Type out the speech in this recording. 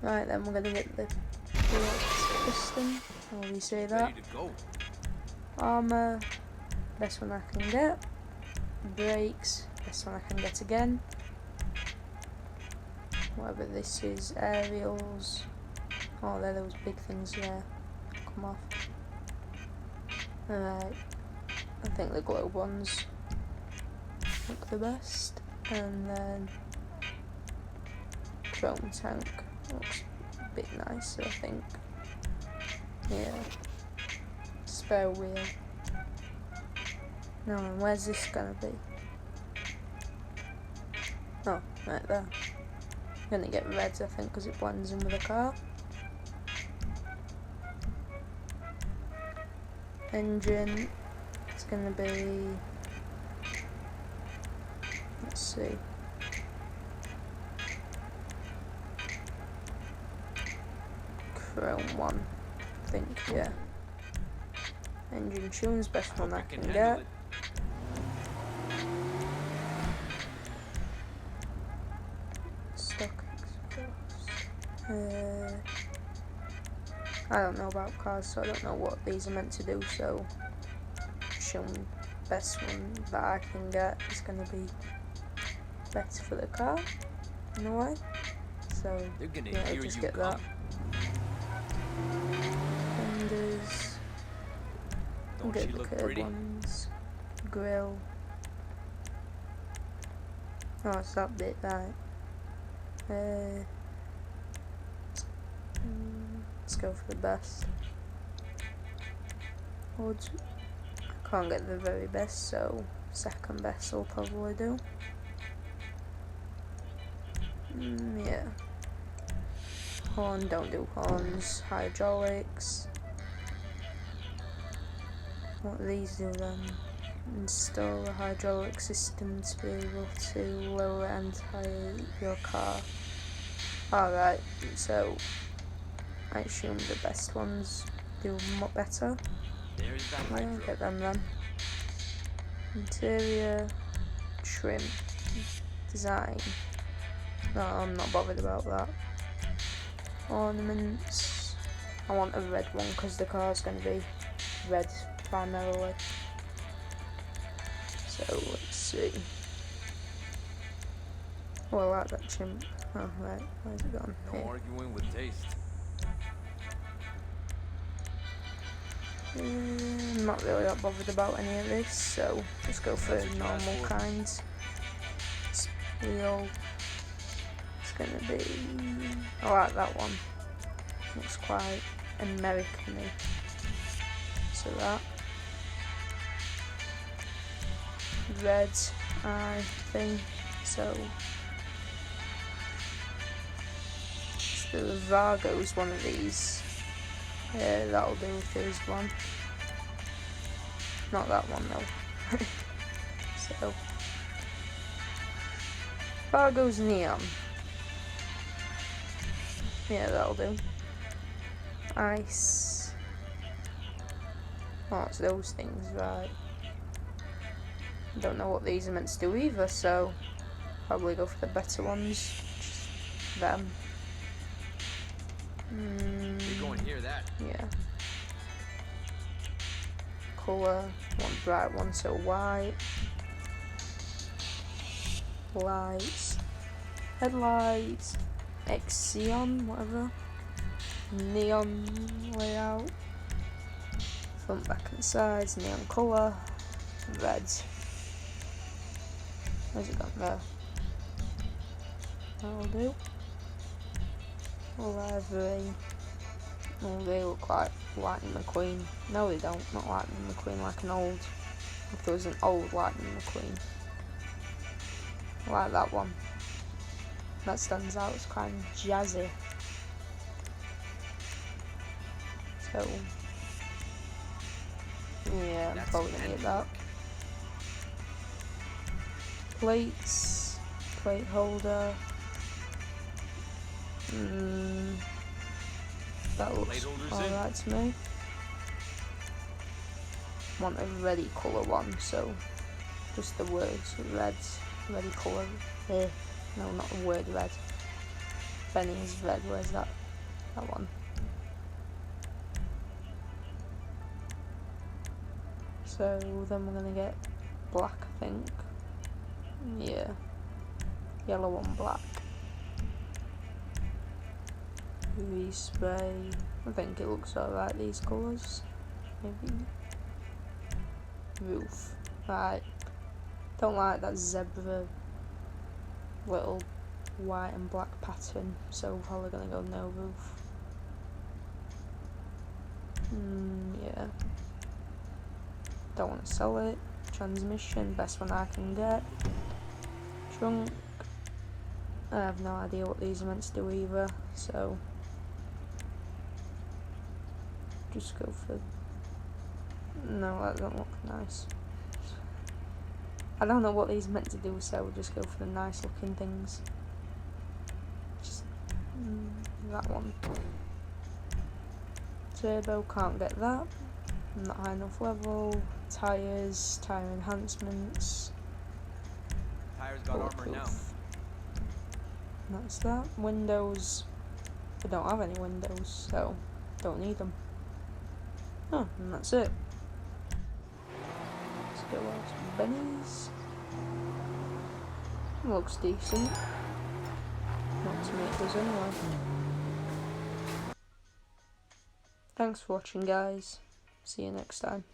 Right then, we're gonna get the piston. How do we say that? Armor, best one I can get. Brakes, best one I can get again. Whatever this is, aerials. Oh, they're those big things, yeah. Come off. Alright, I think the globe ones look the best. And then chrome tank looks a bit nicer, I think. Yeah. Spare wheel. No, and where's this gonna be? Oh, right there. I'm gonna get reds, I think, because it blends in with the car. Engine, it's gonna be, let's see, chrome one, I think, yeah. Engine tunes, best one I can get. Stock exhaust. I don't know about cars, so I don't know what these are meant to do, so assume best one that I can get is going to be better for the car, in a way. So, yeah, I'll just get that. Fenders, I'll get the curved ones. Grill. Oh, it's that bit, right. Let's go for the best. Hoods, I can't get the very best, so second best will probably do. Yeah. Horn, don't do horns. Hydraulics. What do these do then? Install a hydraulic system to be able to lower and higher your car. Alright, so I assume the best ones do much better. Yeah, get them then. Interior, trim, design. No, I'm not bothered about that. Ornaments. I want a red one because the car's going to be red primarily. So let's see. Oh, I like that chimp. Oh, right, where's it gone? No arguing with taste. I'm not really that bothered about any of this, so just go for normal kinds. Wheel. It's gonna be. I like that one. Looks quite American-y. So that. Red, I think. So. The Vargo's one of these. Yeah, that'll do if there's one. Not that one though. So Vargo's neon. Yeah, that'll do. Ice. Oh, it's those things, right. Don't know what these are meant to do either, so probably go for the better ones. Just them. You're going to hear that. Yeah. Colour, one bright one, so white. Lights. Headlights. Xeon, whatever. Neon layout. Front, back and sides, neon colour. Red. Where's it gone there? That'll do. Livery. Oh, they look like Lightning McQueen. No, they don't. Not Lightning McQueen, like an old. If there was an old Lightning McQueen. I like that one. That stands out. It's kind of jazzy. So, yeah, I'm probably gonna get that. Plates. Plate holder. That looks alright to me. Want a ready colour one, so just the words red, ready colour. No, not the word red. Benny's red. Where's that? That one. So then we're gonna get black, I think. Yeah. Yellow on black. UV spray. I think it looks alright, these colours. Maybe. Roof. Right. Don't like that zebra little white and black pattern, so we're probably gonna go no roof. Yeah. Don't want to sell it. Transmission, best one I can get. Trunk. I have no idea what these are meant to do either, so just go for. No, that doesn't look nice. I don't know what these are meant to do, so we'll just go for the nice looking things. Just that one. Turbo, can't get that. Not high enough level. Tyres, tyre enhancements. Tires got armor now. That's that. Windows. I don't have any windows, so don't need them. Oh, and that's it. Let's go out to Benny's. Looks decent. Not to make us anyway. Thanks for watching, guys. See you next time.